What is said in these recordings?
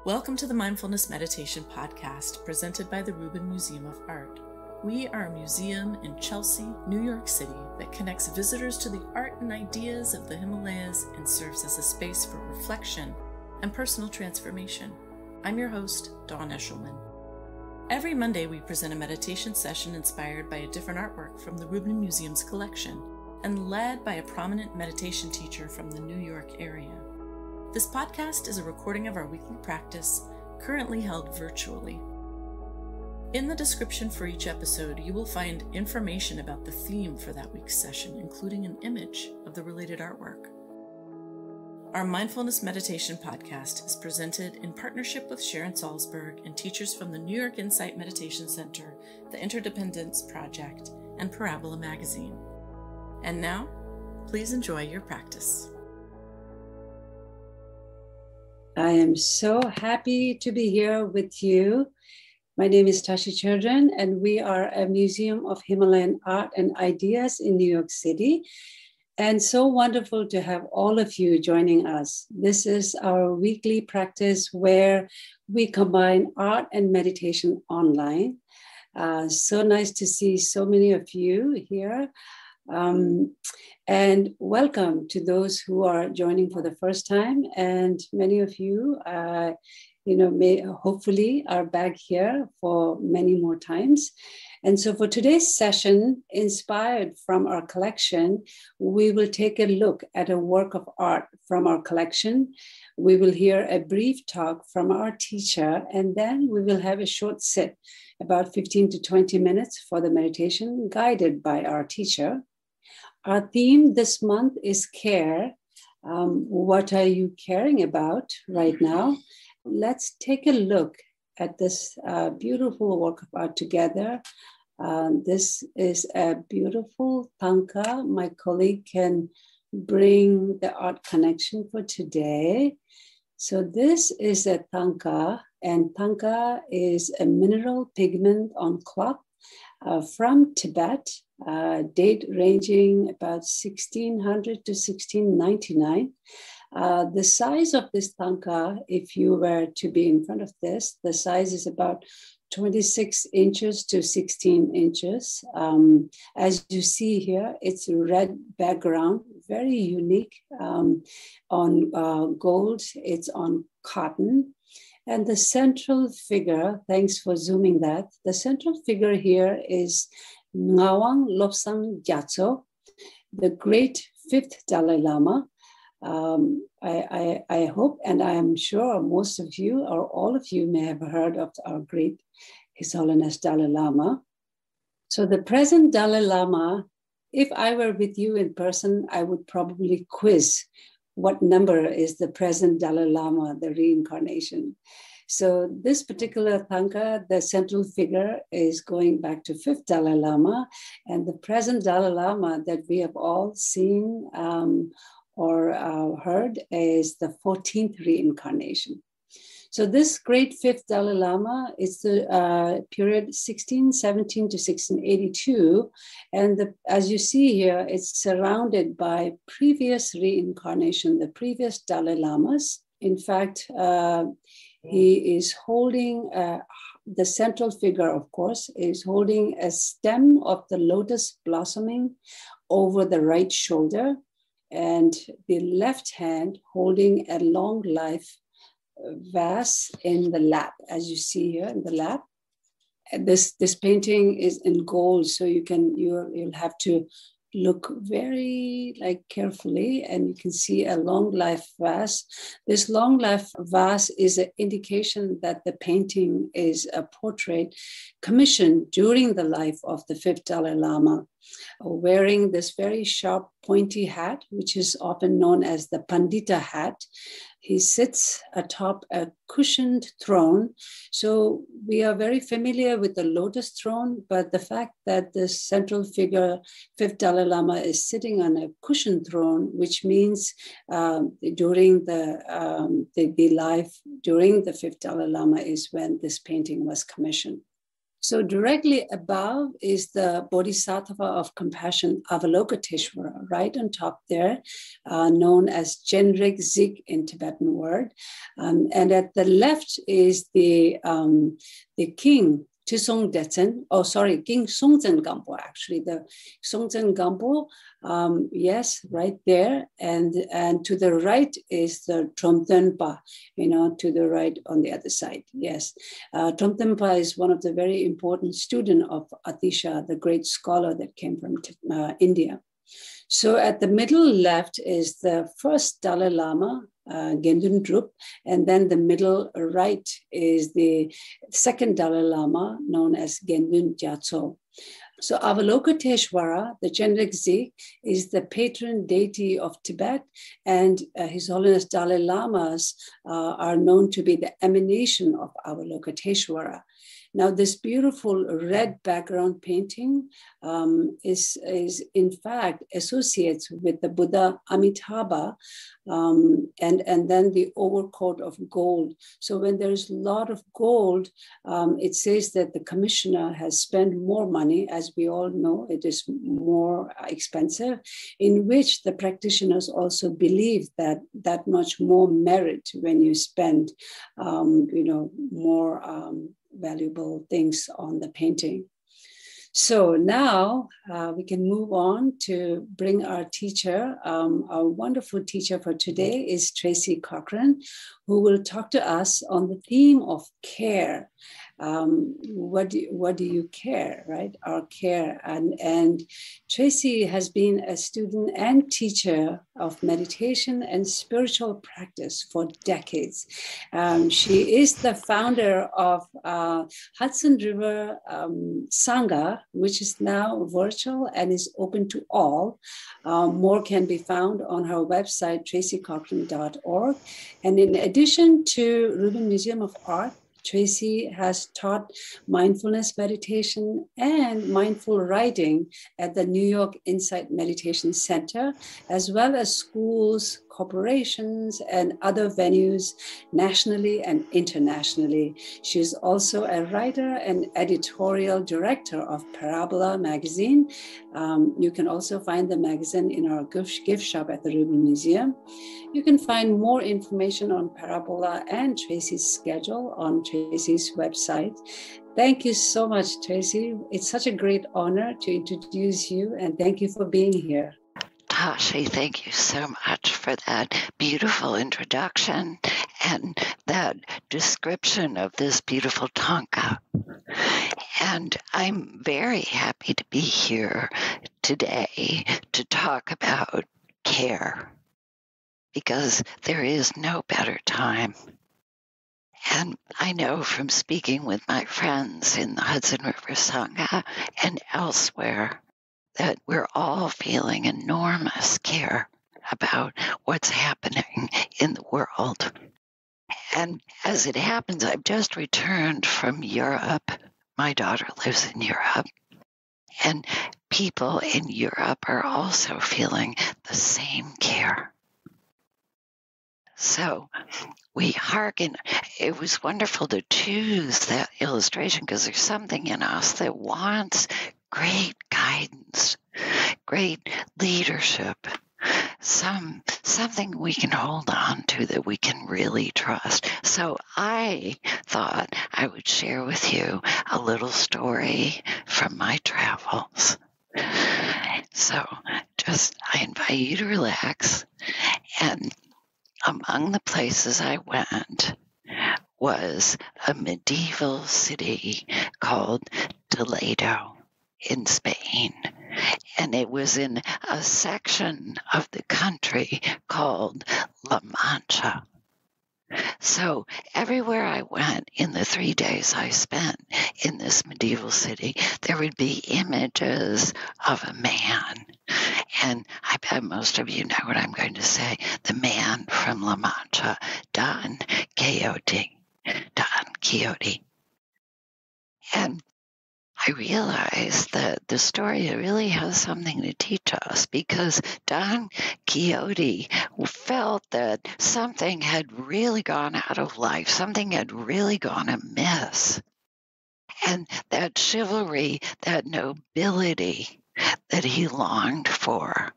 Welcome to the Mindfulness Meditation Podcast presented by the Rubin Museum of Art. We are a museum in Chelsea, New York City that connects visitors to the art and ideas of the Himalayas and serves as a space for reflection and personal transformation. I'm your host, Dawn Eshelman. Every Monday we present a meditation session inspired by a different artwork from the Rubin Museum's collection and led by a prominent meditation teacher from the New York area. This podcast is a recording of our weekly practice, currently held virtually. In the description for each episode, you will find information about the theme for that week's session, including an image of the related artwork. Our Mindfulness Meditation Podcast is presented in partnership with Sharon Salzberg and teachers from the New York Insight Meditation Center, the Interdependence Project, and Parabola Magazine. And now, please enjoy your practice. I am so happy to be here with you. My name is Tracy Cochran, and we are a museum of Himalayan art and ideas in New York City. And so wonderful to have all of you joining us. This is our weekly practice where we combine art and meditation online. So nice to see so many of you here. And welcome to those who are joining for the first time. And many of you, may hopefully are back here for many more times. And so for today's session, inspired from our collection, we will take a look at a work of art from our collection. We will hear a brief talk from our teacher, and then we will have a short sit, about 15 to 20 minutes for the meditation guided by our teacher. Our theme this month is care. What are you caring about right now? Let's take a look at this beautiful work of art together. This is a beautiful tanka. My colleague can bring the art connection for today. So this is a tanka, and tanka is a mineral pigment on cloth from Tibet. Date ranging about 1600 to 1699. The size of this tanka, if you were to be in front of this, the size is about 26 inches to 16 inches. As you see here, it's a red background, very unique on gold. It's on cotton. And the central figure, thanks for zooming that, the central figure here is Ngawang, Lobzang, Gyatso, the great fifth Dalai Lama. I hope, and I am sure most of you or all of you may have heard of our great His Holiness Dalai Lama. So the present Dalai Lama, if I were with you in person, I would probably quiz what number is the present Dalai Lama, the reincarnation. So this particular tanka, the central figure is going back to fifth Dalai Lama, and the present Dalai Lama that we have all seen or heard is the 14th reincarnation. So this great fifth Dalai Lama is the period 1617 to 1682. And as you see here, it's surrounded by previous reincarnation, the previous Dalai Lamas. In fact, he is holding, the central figure, of course, is holding a stem of the lotus blossoming over the right shoulder, and the left hand holding a long life vase in the lap, as you see here in the lap. This painting is in gold, so you'll have to look very carefully, and you can see a long life vase. This long life vase is an indication that the painting is a portrait commissioned during the life of the fifth Dalai Lama, wearing this very sharp pointy hat, which is often known as the Pandita hat. He sits atop a cushioned throne. So we are very familiar with the lotus throne, but the fact that the central figure, fifth Dalai Lama, is sitting on a cushioned throne, which means during the life, during the fifth Dalai Lama is when this painting was commissioned. So directly above is the Bodhisattva of Compassion, Avalokiteshvara, right on top there, known as Genrik Zik in Tibetan word. And at the left is the king, King Songtsen Gampo, actually, the Songtsen Gampo, yes, right there. And to the right is the Tromtenpa, to the right on the other side, yes. Tromtenpa is one of the very important students of Atisha, the great scholar that came from India. So at the middle left is the first Dalai Lama, Gendun Drup, and then the middle right is the second Dalai Lama, known as Gendun Gyatso. So Avalokiteshvara, the Genrik Zik, is the patron deity of Tibet, and His Holiness Dalai Lamas are known to be the emanation of Avalokiteshvara. Now, this beautiful red background painting is in fact associates with the Buddha Amitabha, and then the overcoat of gold. So when there's a lot of gold, it says that the commissioner has spent more money. As we all know, it is more expensive, in which the practitioners also believe that much more merit when you spend, more valuable things on the painting. So now we can move on to bring our teacher. Our wonderful teacher for today is Tracy Cochran, who will talk to us on the theme of care. What do you care, right? Our care. And Tracy has been a student and teacher of meditation and spiritual practice for decades. She is the founder of Hudson River Sangha, which is now virtual and is open to all. More can be found on her website, tracycochran.org. And in addition to Rubin Museum of Art, Tracy has taught mindfulness meditation and mindful writing at the New York Insight Meditation Center, as well as schools, corporations, and other venues nationally and internationally. She is also a writer and editorial director of Parabola magazine. You can also find the magazine in our gift shop at the Rubin Museum. You can find more information on Parabola and Tracy's schedule on Tracy's website. Thank you so much, Tracy. It's such a great honor to introduce you, and thank you for being here. Tashi, thank you so much for that beautiful introduction and that description of this beautiful tanka. And I'm very happy to be here today to talk about care, because there is no better time. And I know from speaking with my friends in the Hudson River Sangha and elsewhere that we're all feeling enormous care about what's happening in the world. And as it happens, I've just returned from Europe. My daughter lives in Europe. And people in Europe are also feeling the same care. So we hearken. It was wonderful to choose that illustration because there's something in us that wants great guidance, great leadership, something we can hold on to that we can really trust. So I thought I would share with you a little story from my travels. So I invite you to relax. And among the places I went was a medieval city called Toledo in Spain. And it was in a section of the country called La Mancha. So everywhere I went in the 3 days I spent in this medieval city, there would be images of a man. And I bet most of you know what I'm going to say. The man from La Mancha, Don Quixote. And I realized that the story really has something to teach us, because Don Quixote felt that something had really gone out of life, something had really gone amiss. And that chivalry, that nobility that he longed for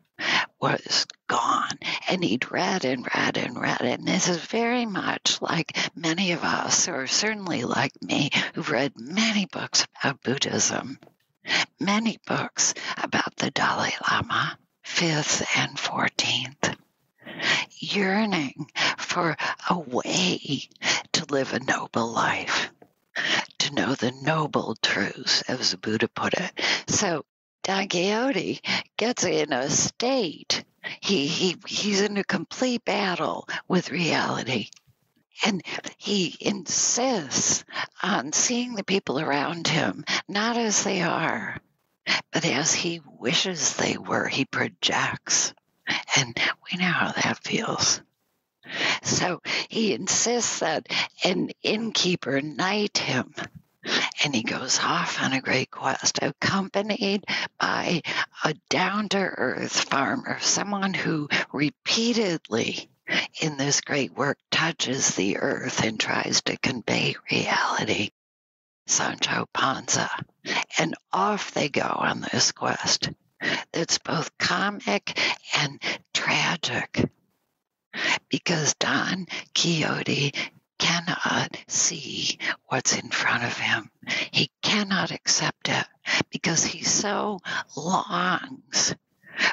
was gone. And he'd read and read and read. And this is very much like many of us, or certainly like me, who've read many books about Buddhism, many books about the Dalai Lama, 5th and 14th, yearning for a way to live a noble life, to know the noble truths, as the Buddha put it. So Don Quixote gets in a state, he's in a complete battle with reality. And he insists on seeing the people around him, not as they are, but as he wishes they were. He projects. And we know how that feels. So he insists that an innkeeper knight him. And he goes off on a great quest, accompanied by a down-to-earth farmer, someone who repeatedly in this great work touches the earth and tries to convey reality, Sancho Panza. And off they go on this quest that's both comic and tragic, because Don Quixote cannot see what's in front of him. He cannot accept it because he so longs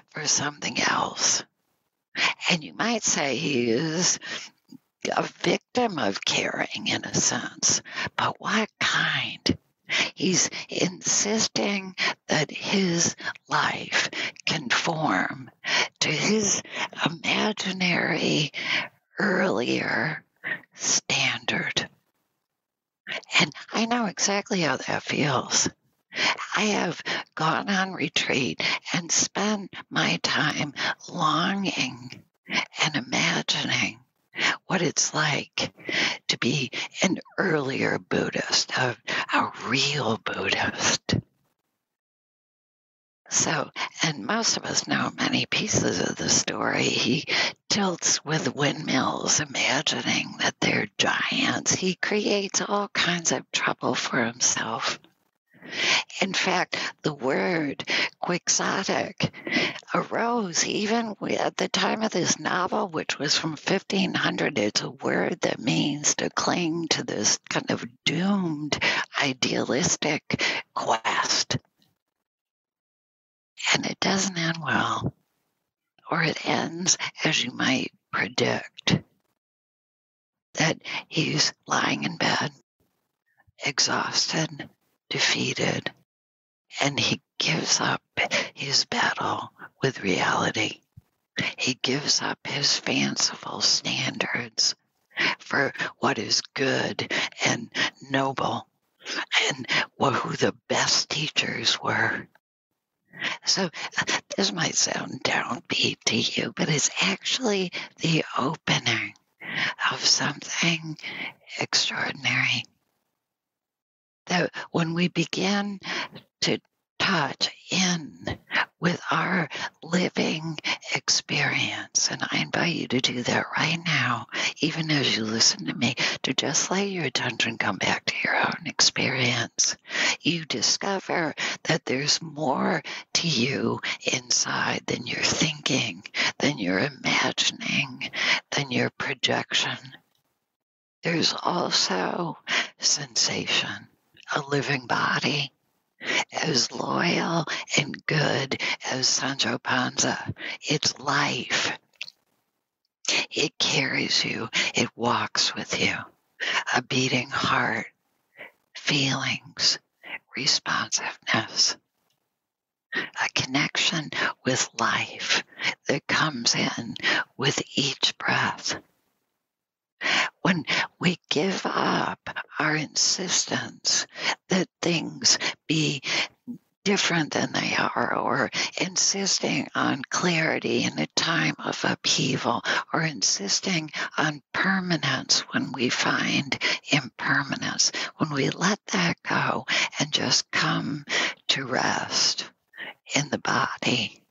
for something else. And you might say he is a victim of caring in a sense, but what kind? He's insisting that his life conform to his imaginary earlier standard. And I know exactly how that feels. I have gone on retreat and spent my time longing and imagining what it's like to be an earlier Buddhist, a real Buddhist. So, and most of us know many pieces of the story. He tilts with windmills, imagining that they're giants. He creates all kinds of trouble for himself. In fact, the word quixotic arose even at the time of this novel, which was from 1500. It's a word that means to cling to this kind of doomed, idealistic quest. And it doesn't end well, or it ends as you might predict, that he's lying in bed, exhausted, defeated, and he gives up his battle with reality. He gives up his fanciful standards for what is good and noble and who the best teachers were. So this might sound downbeat to you, but it's actually the opening of something extraordinary. That when we begin to touch in with our living experience, and I invite you to do that right now, even as you listen to me, to just let your attention come back to your own experience. You discover that there's more to you inside than you're thinking, than you're imagining, than your projection. There's also sensation, a living body, as loyal and good as Sancho Panza. It's life. It carries you. It walks with you. A beating heart, feelings, responsiveness. A connection with life that comes in with each breath. When we give up our insistence that things be different than they are, or insisting on clarity in a time of upheaval, or insisting on permanence when we find impermanence, when we let that go and just come to rest in the body,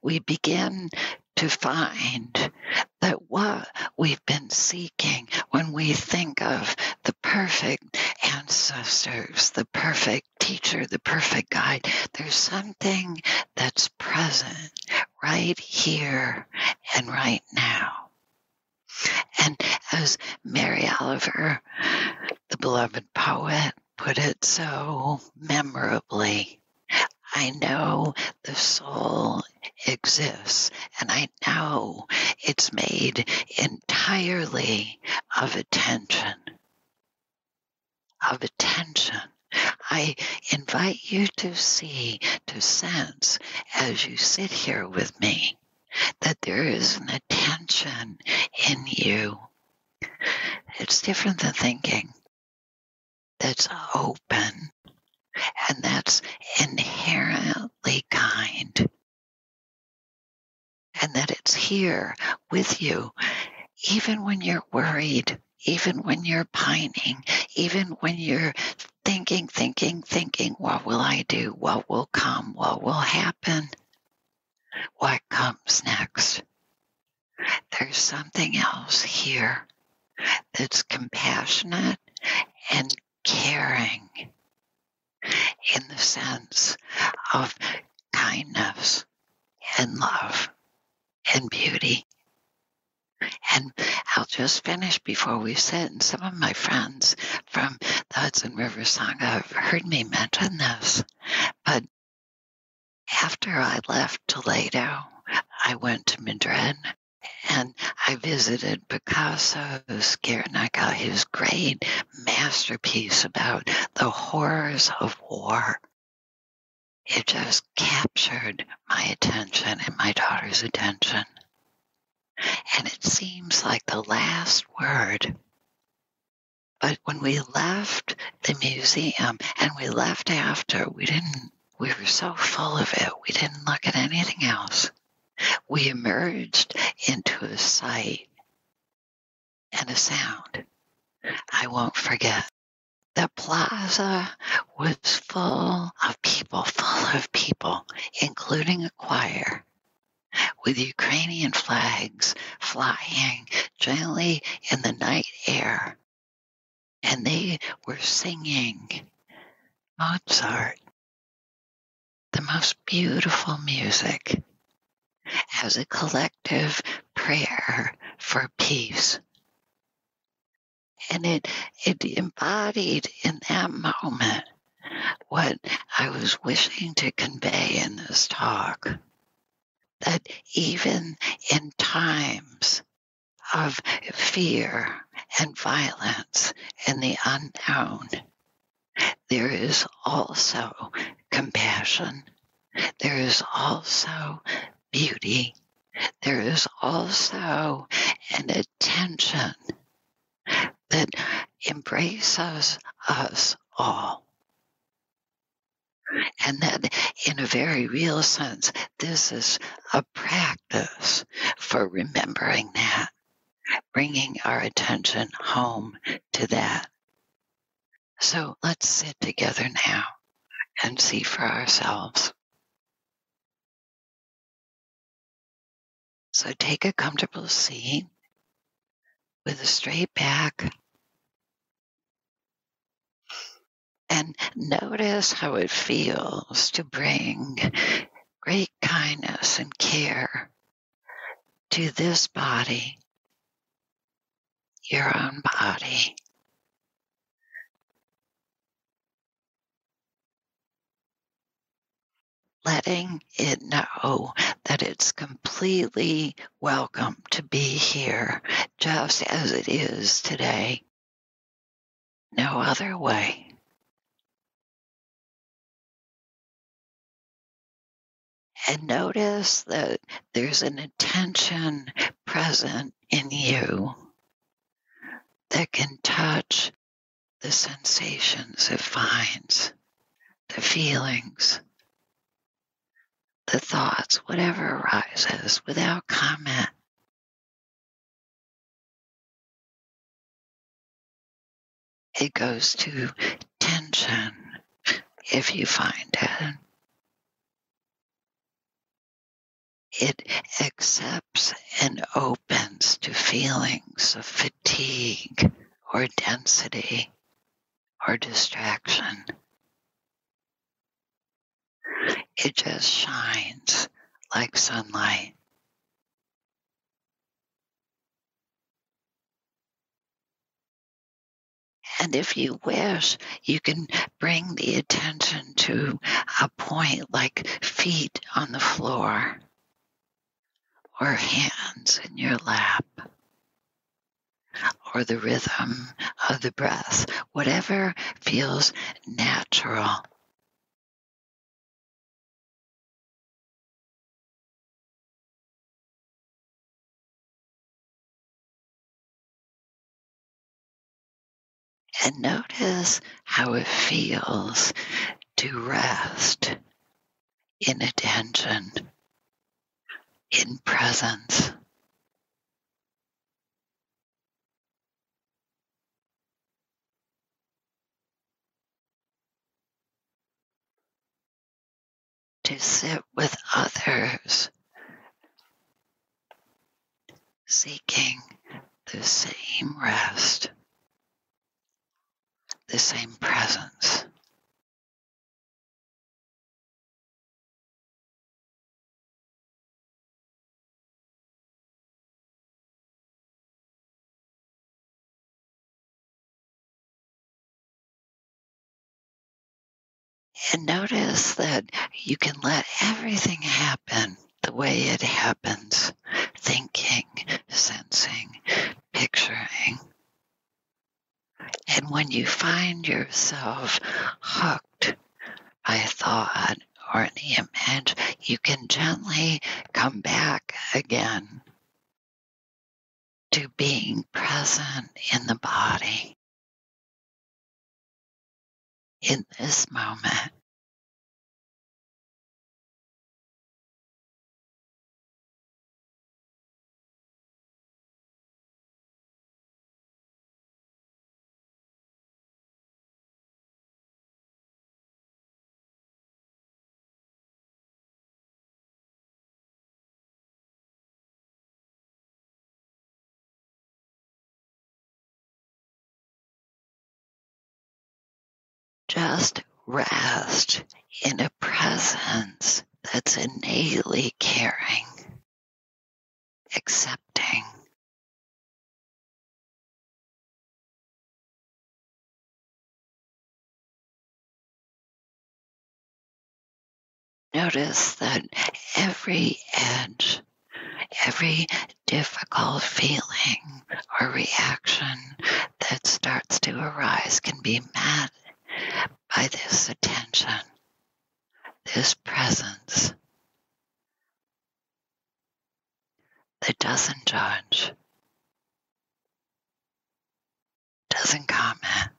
we begin to find that what we've been seeking when we think of the perfect ancestors, the perfect teacher, the perfect guide. There's something that's present right here and right now. And as Mary Oliver, the beloved poet, put it so memorably, I know the soul exists, and I know it's made entirely of attention. Of attention. I invite you to see, to sense, as you sit here with me, that there is an attention in you. It's different than thinking. That's open, and that's inherently kind. And that it's here with you, even when you're worried, even when you're pining, even when you're thinking, what will I do? What will come? What will happen? What comes next? There's something else here that's compassionate and caring in the sense of kindness and love and beauty. And I'll just finish before we sit. And some of my friends from the Hudson River Sangha have heard me mention this. But after I left Toledo, I went to Madrid and I visited Picasso's Guernica, his great masterpiece about the horrors of war. It just captured my attention and my daughter's attention. And it seems like the last word. But when we left the museum, and we left after, we were so full of it, we didn't look at anything else. We emerged into a sight and a sound I won't forget. The plaza was full of people, including a choir, with Ukrainian flags flying gently in the night air. And they were singing Mozart, the most beautiful music, as a collective prayer for peace. And it embodied in that moment what I was wishing to convey in this talk. That even in times of fear and violence and the unknown, there is also compassion. There is also beauty. There is also an attention that embraces us all. And that in a very real sense, this is a practice for remembering that, bringing our attention home to that. So let's sit together now and see for ourselves. So take a comfortable seat with a straight back. And notice how it feels to bring great kindness and care to this body, your own body. Letting it know that it's completely welcome to be here just as it is today. No other way. And notice that there's an attention present in you that can touch the sensations it finds, the feelings, the thoughts, whatever arises, without comment. It goes to tension if you find it. It accepts and opens to feelings of fatigue or density or distraction. It just shines like sunlight. And if you wish, you can bring the attention to a point like feet on the floor or hands in your lap or the rhythm of the breath, whatever feels natural. And notice how it feels to rest in attention, in presence. To sit with others, seeking the same rest, the same presence. And notice that you can let everything happen the way it happens, thinking, sensing, picturing. And when you find yourself hooked by a thought or an image, you can gently come back again to being present in the body, in this moment. Just rest in a presence that's innately caring, accepting. Notice that every edge, every difficult feeling or reaction that starts to arise can be met by this attention, this presence that doesn't judge, doesn't comment.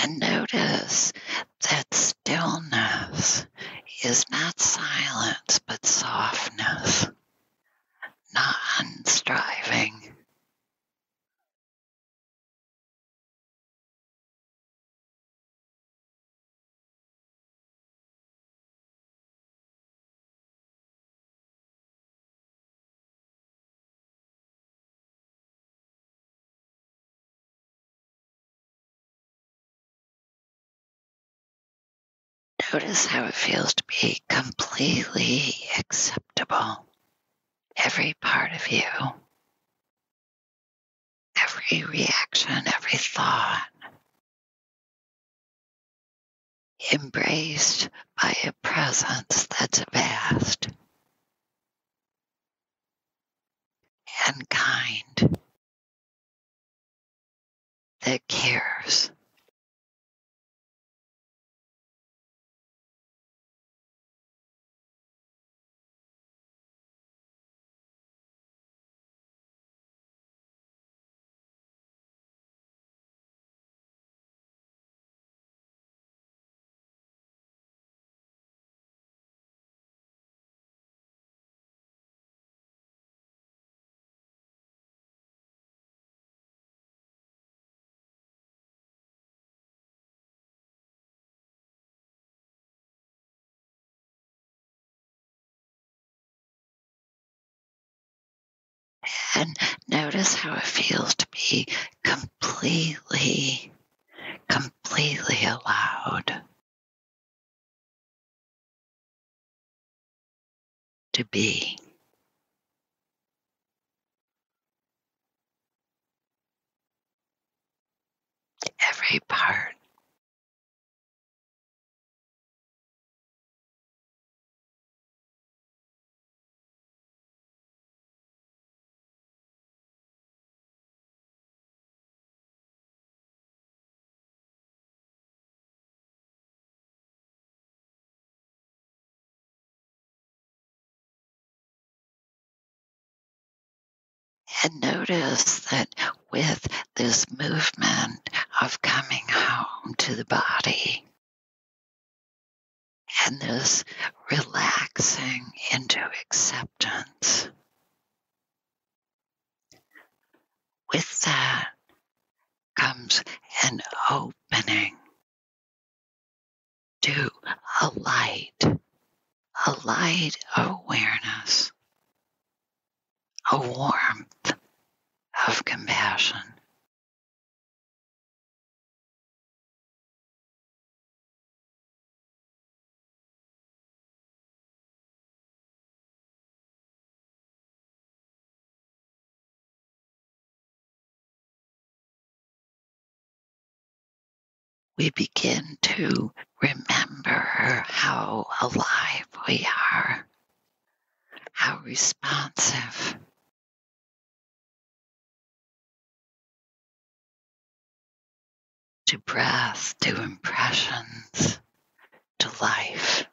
And notice that stillness is not silence, but softness, non-striving. Notice how it feels to be completely acceptable. Every part of you, every reaction, every thought, embraced by a presence that's vast and kind, that cares. And notice how it feels to be completely allowed to be. Every part. And notice that with this movement of coming home to the body and this relaxing into acceptance, with that comes an opening to a light awareness, a warmth of compassion. We begin to remember how alive we are, how responsive to breath, to impressions, to life.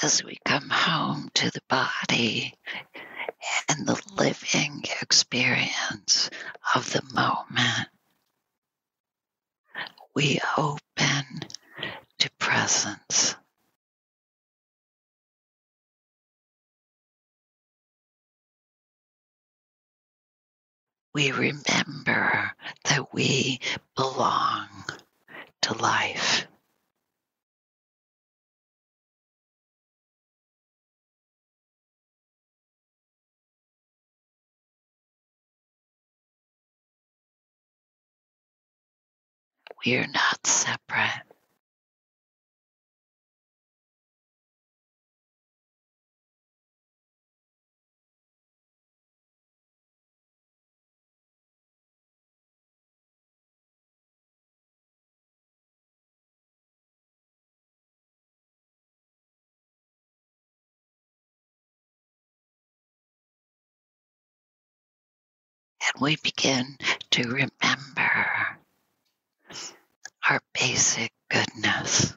As we come home to the body and the living experience of the moment, we open to presence. We remember that we belong to life. We are not separate. And we begin to remember our basic goodness,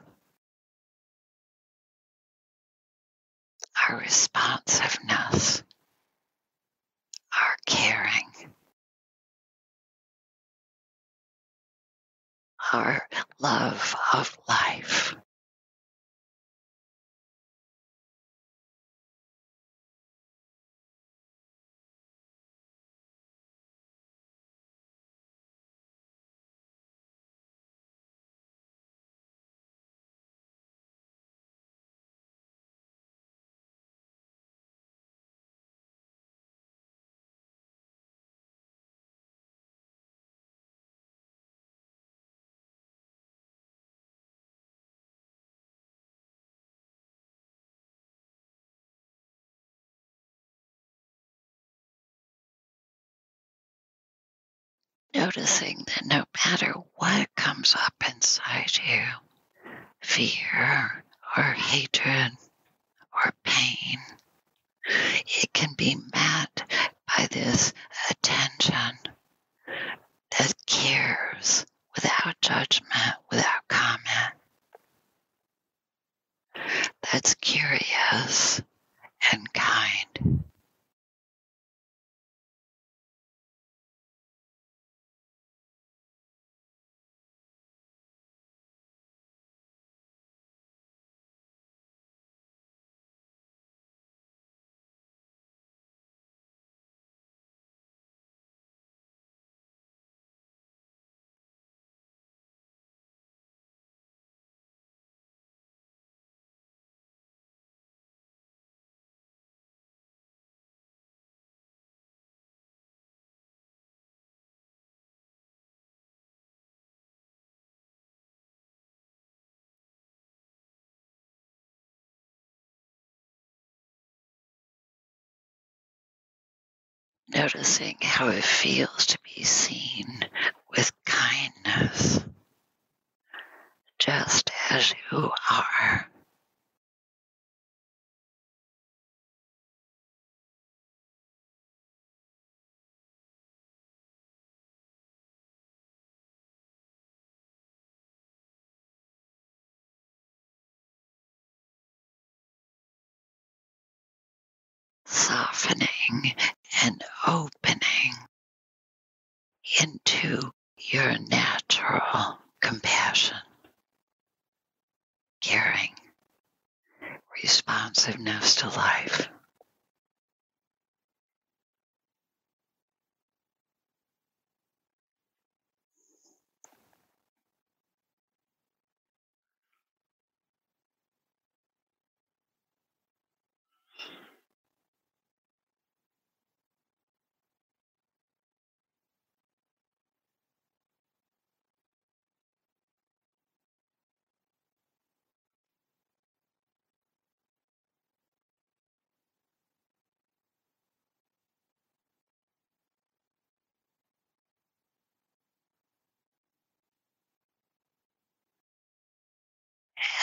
our responsiveness, our caring, our love of life. Noticing that no matter what comes up inside you, fear or hatred or pain, it can be met by this attention that cares without judgment, without comment, that's curious and kind. noticing how it feels to be seen with kindness, just as you are. Softening and opening into your natural compassion, caring, responsiveness to life.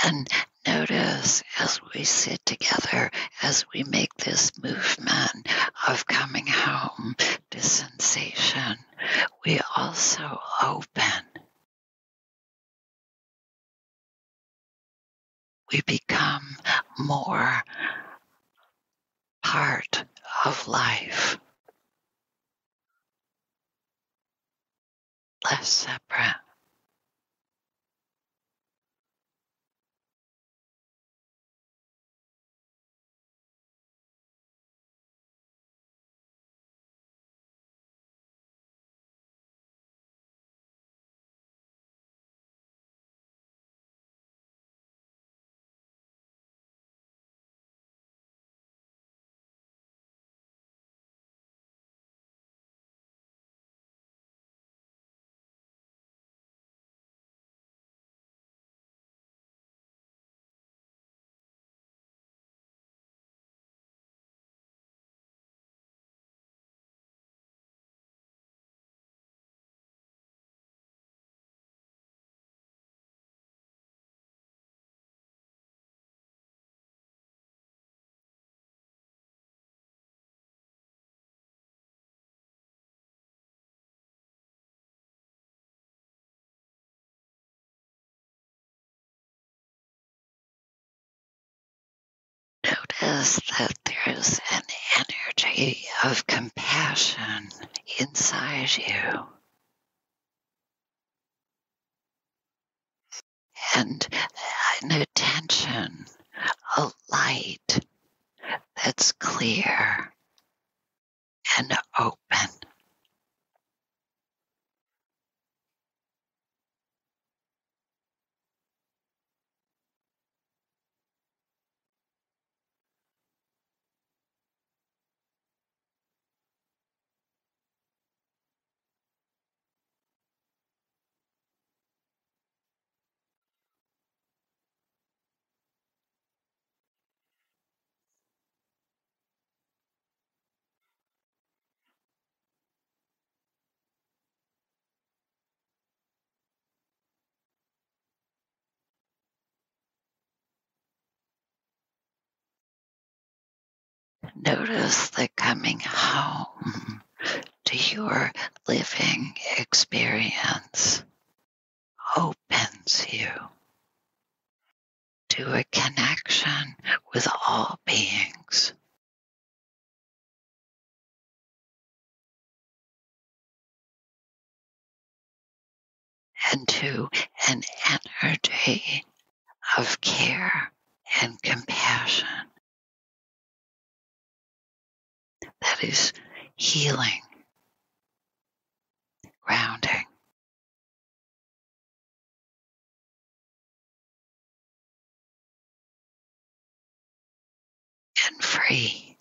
And notice as we sit together, as we make this movement of coming home to sensation, we also open. We become more part of life, less separate. Notice that there's an energy of compassion inside you, and an attention, a light that's clear and open. Notice that coming home to your living experience opens you to a connection with all beings, and to an energy of care and compassion that is healing, grounding, and free.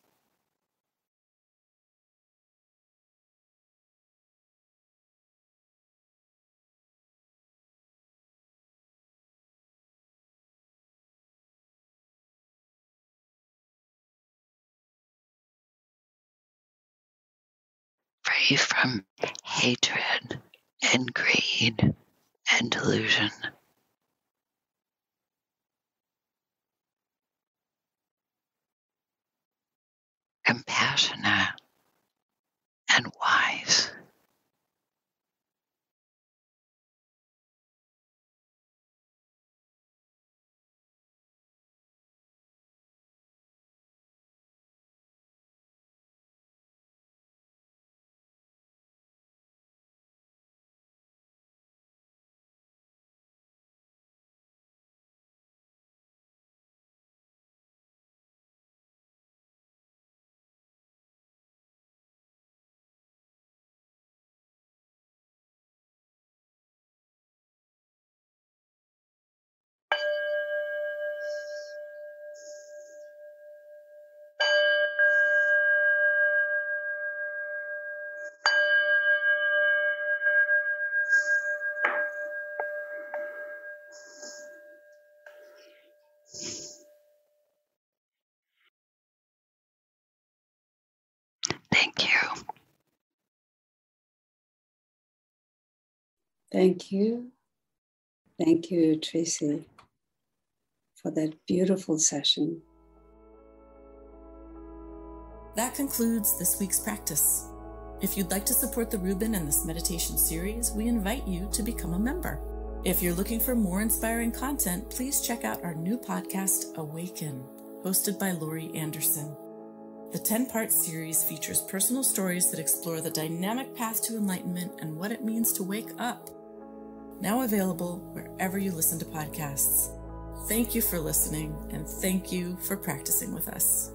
free from hatred and greed and delusion. Compassionate and wise. Thank you. Thank you. Thank you, Tracy, for that beautiful session. That concludes this week's practice. If you'd like to support the Rubin and this meditation series, we invite you to become a member. If you're looking for more inspiring content, please check out our new podcast, Awaken, hosted by Laurie Anderson. The 10-part series features personal stories that explore the dynamic path to enlightenment and what it means to wake up. Now available wherever you listen to podcasts. Thank you for listening, and thank you for practicing with us.